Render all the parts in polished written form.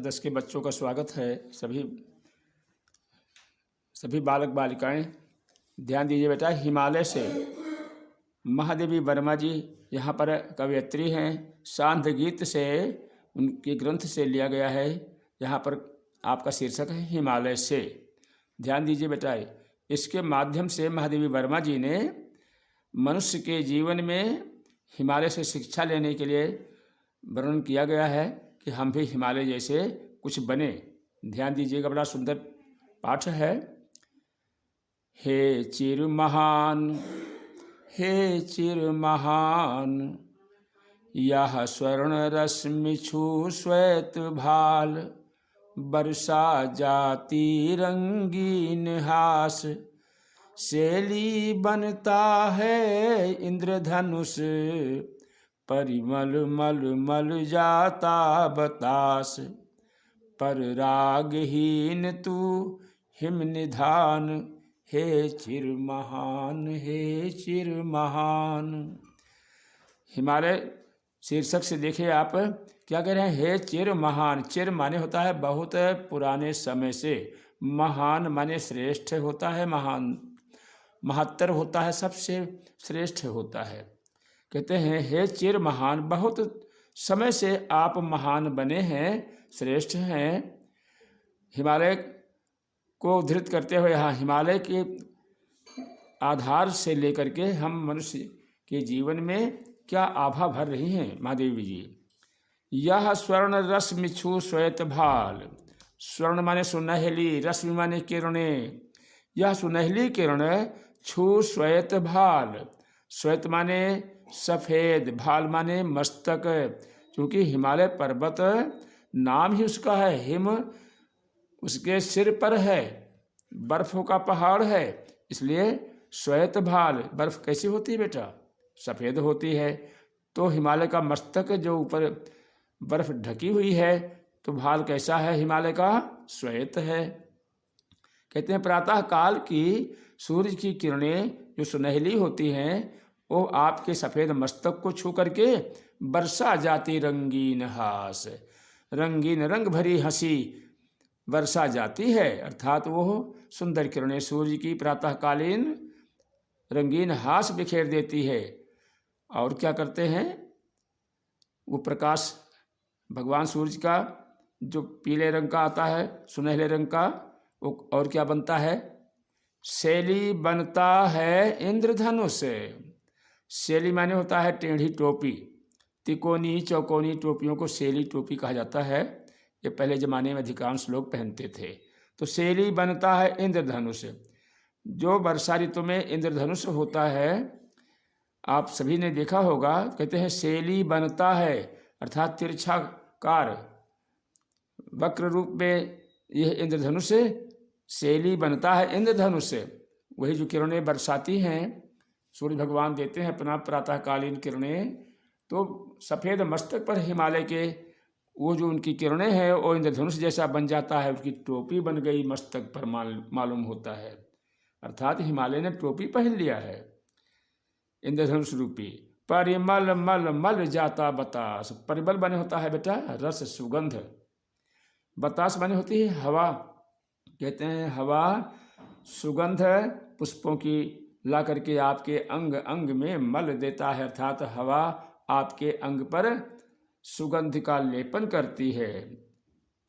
10 के बच्चों का स्वागत है। सभी बालक बालिकाएं ध्यान दीजिए बेटा। हिमालय से महादेवी वर्मा जी यहाँ पर कवयित्री हैं। शांत गीत से उनके ग्रंथ से लिया गया है। यहाँ पर आपका शीर्षक है हिमालय से। ध्यान दीजिए बेटा, इसके माध्यम से महादेवी वर्मा जी ने मनुष्य के जीवन में हिमालय से शिक्षा लेने के लिए वर्णन किया गया है कि हम भी हिमालय जैसे कुछ बने। ध्यान दीजिएगा, बड़ा सुंदर पाठ है। हे चिर महान, हे चिर महान, यह स्वर्ण रश्मि छू श्वेत भाल, वर्षा जाति रंगीन हास, शैली बनता है इंद्रधनुष, परिमल मल मल जाता बतास, पर रागहीन तू हिम निधान, हे चिर महान, हे चिर महान। हिमालय शीर्षक से देखिए आप क्या कह रहे हैं। हे चिर महान। चिर माने होता है बहुत पुराने समय से, महान माने श्रेष्ठ होता है, महान महत्तर होता है, सबसे श्रेष्ठ होता है। कहते हैं हे चिर महान, बहुत समय से आप महान बने हैं, श्रेष्ठ हैं। हिमालय को उद्धृत करते हुए यहाँ हिमालय के आधार से लेकर के हम मनुष्य के जीवन में क्या आभा भर रही हैं महादेवी जी। यह स्वर्ण रश्मि छू श्वेत भाल। स्वर्ण माने सुनहली, रश्मि माने किरणें। यह सुनहली किरण छू श्वेत भाल। श्वेत माने सफ़ेद, भाल माने मस्तक। क्योंकि हिमालय पर्वत नाम ही उसका है, हिम उसके सिर पर है, बर्फ़ों का पहाड़ है, इसलिए श्वेत भाल। बर्फ़ कैसी होती है बेटा? सफ़ेद होती है। तो हिमालय का मस्तक जो ऊपर बर्फ़ ढकी हुई है, तो भाल कैसा है हिमालय का? श्वेत है। कहते हैं प्रातः काल की सूरज की किरणें जो सुनहली होती हैं, वो आपके सफ़ेद मस्तक को छू करके वर्षा जाती रंगीन हास, रंगीन रंग भरी हंसी वर्षा जाती है। अर्थात वो सुंदर किरणें सूर्य की प्रातःकालीन रंगीन हास बिखेर देती है। और क्या करते हैं? वो प्रकाश भगवान सूर्य का जो पीले रंग का आता है, सुनहले रंग का, वो और क्या बनता है? शैली बनता है इंद्रधनुष। शैली माने होता है टेढ़ी टोपी। तिकोनी चौकोनी टोपियों को शैली टोपी कहा जाता है। ये पहले ज़माने में अधिकांश लोग पहनते थे। तो शैली बनता है इंद्रधनुष। जो वर्षा ऋतु में इंद्रधनुष होता है, आप सभी ने देखा होगा। कहते हैं शैली बनता है, अर्थात तिरछाकार वक्र रूप में यह इंद्रधनुष शैली बनता है। इंद्रधनुष वही जो किरणें बरसाती हैं, सूर्य भगवान देते हैं अपना प्रातःकालीन किरणें, तो सफ़ेद मस्तक पर हिमालय के वो जो उनकी किरणें हैं, वो इंद्रधनुष जैसा बन जाता है। उसकी टोपी बन गई मस्तक पर, मालूम होता है। अर्थात हिमालय ने टोपी पहन लिया है इंद्रधनुष रूपी। परिमल मल मल जाता बतास। परिमल बने होता है बेटा रस सुगंध। बतास बने होती है हवा। कहते हैं हवा सुगंध पुष्पों की ला करके आपके अंग अंग में मल देता है। अर्थात हवा आपके अंग पर सुगंध का लेपन करती है।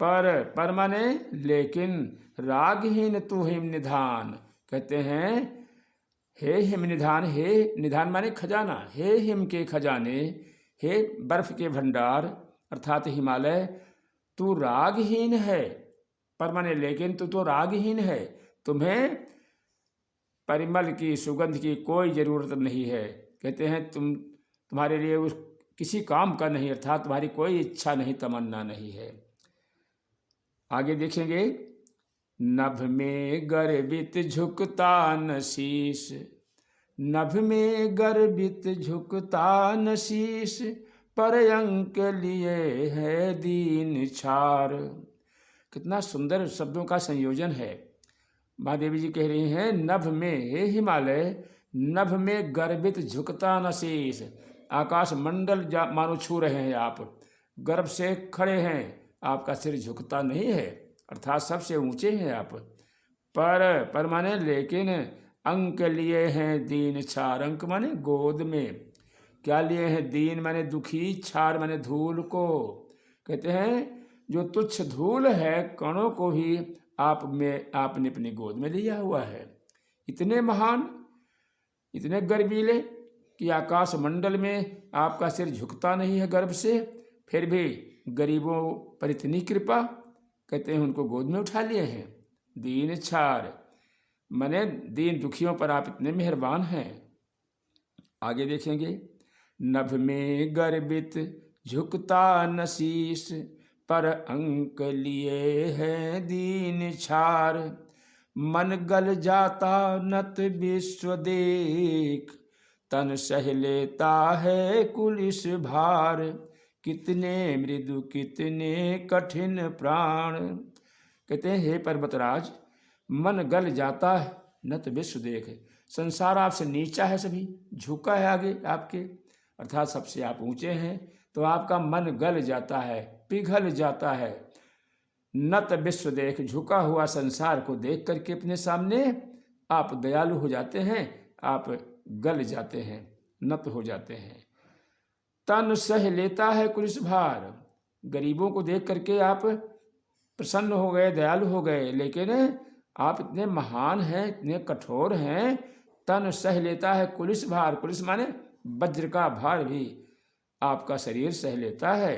पर माने लेकिन, रागहीन तू हिम निधान। कहते हैं हे हिम निधान। हे निधान माने खजाना। हे हिम के खजाने, हे बर्फ के भंडार, अर्थात हिमालय तू रागहीन है। पर माने लेकिन तू तो रागहीन है। तुम्हें परिमल की सुगंध की कोई ज़रूरत नहीं है। कहते हैं तुम्हारे लिए उस किसी काम का नहीं, अर्थात तुम्हारी कोई इच्छा नहीं, तमन्ना नहीं है। आगे देखेंगे। नभ में गर्वित झुकता न शीश, नभ में गर्वित झुकता न शीश, पर अंक लिए है दीन छार। कितना सुंदर शब्दों का संयोजन है। महादेवी जी कह रही हैं नभ में, हे हिमालय, नभ में गर्वित झुकता न शीश। आकाश मंडल मानो छू रहे हैं आप, गर्व से खड़े हैं, आपका सिर झुकता नहीं है, अर्थात सबसे ऊंचे हैं आप। पर माने लेकिन अंक लिए हैं दीन छार, अंक माने गोद में, क्या लिए हैं? दीन माने दुखी, छार माने धूल को। कहते हैं जो तुच्छ धूल है कणों को भी आपने अपनी गोद में लिया हुआ है। इतने महान, इतने गर्वीले कि आकाश मंडल में आपका सिर झुकता नहीं है गर्व से, फिर भी गरीबों पर इतनी कृपा, कहते हैं उनको गोद में उठा लिए हैं। दीन छार माने दीन दुखियों पर आप इतने मेहरबान हैं। आगे देखेंगे, नभ में गर्वित झुकता नशीस, पर अंक लिए हैं दीन छार। मन गल जाता नत विश्व देख, तन सह लेता है कुलिस भार। कितने मृदु कितने कठिन प्राण। कहते हैं हे पर्वतराज, मन गल जाता है नत विश्व देख, संसार आपसे नीचा है, सभी झुका है आगे आपके, अर्थात सबसे आप ऊंचे हैं, तो आपका मन गल जाता है, पिघल जाता है। नत विश्व देख, झुका हुआ संसार को देख करके अपने सामने आप दयालु हो जाते हैं, आप गल जाते हैं, नत हो जाते हैं। तन सह लेता है कुलिस भार, गरीबों को देख करके आप प्रसन्न हो गए, दयालु हो गए, लेकिन आप इतने महान हैं, इतने कठोर हैं। तन सह लेता है कुलिस भार, कुलिस माने वज्र का भार भी आपका शरीर सह लेता है।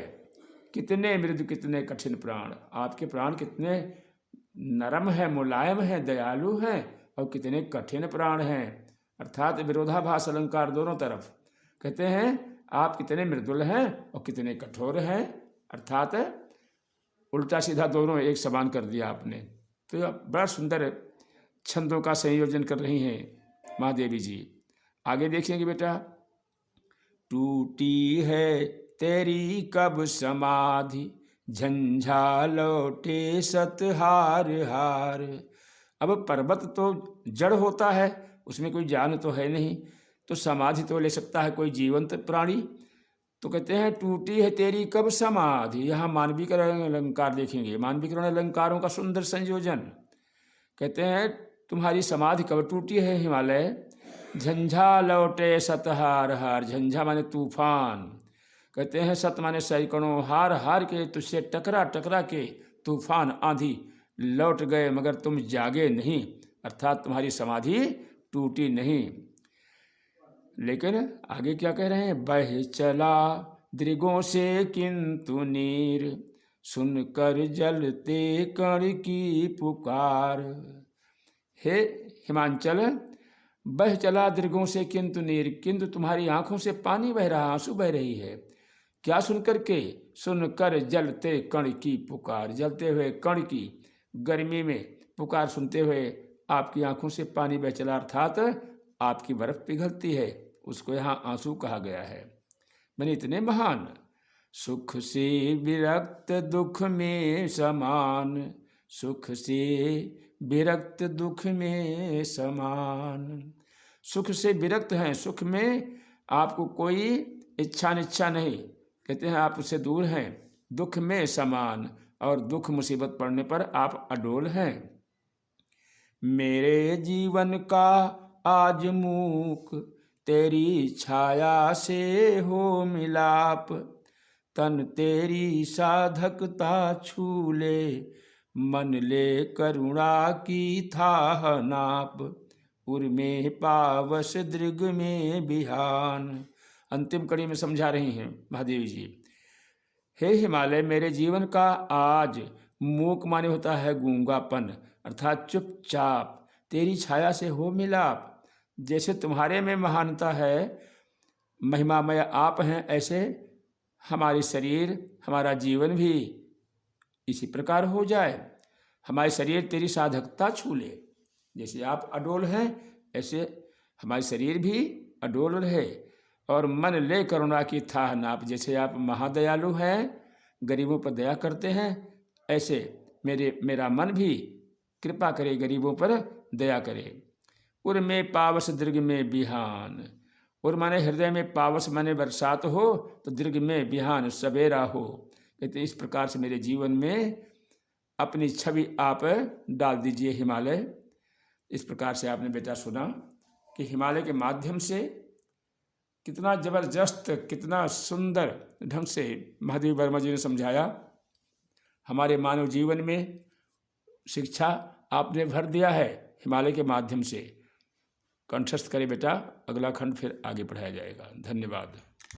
कितने मृदु कितने कठिन प्राण, आपके प्राण कितने नरम है, मुलायम है, दयालु हैं, और कितने कठिन प्राण हैं, अर्थात विरोधाभास अलंकार दोनों तरफ। कहते हैं आप कितने मृदुल हैं और कितने कठोर हैं, अर्थात उल्टा सीधा दोनों एक समान कर दिया आपने। तो बड़ा सुंदर छंदों का संयोजन कर रही हैं महादेवी जी। आगे देखेंगे बेटा, टूटी है तेरी कब समाधि, झंझा लौटे सत हार हार। अब पर्वत तो जड़ होता है, उसमें कोई जान तो है नहीं, तो समाधि तो ले सकता है कोई जीवंत प्राणी। तो कहते हैं टूटी है तेरी कब समाधि। यहाँ मानवीकरण अलंकार देखेंगे, मानवीकरण अलंकारों का सुंदर संयोजन। कहते हैं तुम्हारी समाधि कब टूटी है हिमालय। झंझा लौटे सतहार हार, झंझा माने तूफान, कहते हैं सत माने सैकड़ों, हार हार के तुझसे टकरा टकरा के तूफान आंधी लौट गए, मगर तुम जागे नहीं, अर्थात तुम्हारी समाधि टूटी नहीं। लेकिन आगे क्या कह रहे हैं, बह चला दृगों से किंतु नीर, सुनकर जलते कण की पुकार। हे हिमांचल, बह चला दृगों से किंतु नीर, किंतु तुम्हारी आंखों से पानी बह रहा, आंसू बह रही है। क्या सुनकर के, सुनकर जलते कण की पुकार, जलते हुए कण की गर्मी में पुकार सुनते हुए आपकी आंखों से पानी बह चला, अर्थात आपकी बर्फ पिघलती है, उसको यहाँ आंसू कहा गया है। मैंने इतने महान, सुख से विरक्त दुख में समान, सुख से विरक्त दुख में समान। सुख से विरक्त हैं, सुख में आपको कोई इच्छा निच्छा नहीं, कहते हैं आप उससे दूर हैं। दुख में समान, और दुख मुसीबत पड़ने पर आप अडोल हैं। मेरे जीवन का आज मूक, तेरी छाया से हो मिलाप, तन तेरी साधकता छू ले, मन ले करुणा की थाह नाप, उर में पावस दृग में बिहान। अंतिम कड़ी में समझा रही हैं महादेवी जी। हे हिमालय, मेरे जीवन का आज, मूक माने होता है गूंगापन, अर्थात चुपचाप, तेरी छाया से हो मिलाप। जैसे तुम्हारे में महानता है, महिमामय आप हैं, ऐसे हमारे शरीर, हमारा जीवन भी इसी प्रकार हो जाए। हमारे शरीर तेरी साधकता छू ले, जैसे आप अडोल हैं ऐसे हमारे शरीर भी अडोल रहे। और मन ले करुणा की थाह नाप, जैसे आप महादयालु हैं, गरीबों पर दया करते हैं, ऐसे मेरा मन भी कृपा करे, गरीबों पर दया करे। उर में पावस दीर्घ में बिहान, उर माने हृदय में, पावस माने बरसात हो, तो दीर्घ में बिहान सवेरा हो, कहते इस प्रकार से मेरे जीवन में अपनी छवि आप डाल दीजिए हिमालय। इस प्रकार से आपने बेटा सुना कि हिमालय के माध्यम से कितना जबरदस्त, कितना सुंदर ढंग से महादेव वर्मा जी ने समझाया। हमारे मानव जीवन में शिक्षा आपने भर दिया है हिमालय के माध्यम से। कंठस्थ करे बेटा, अगला खंड फिर आगे पढ़ाया जाएगा। धन्यवाद।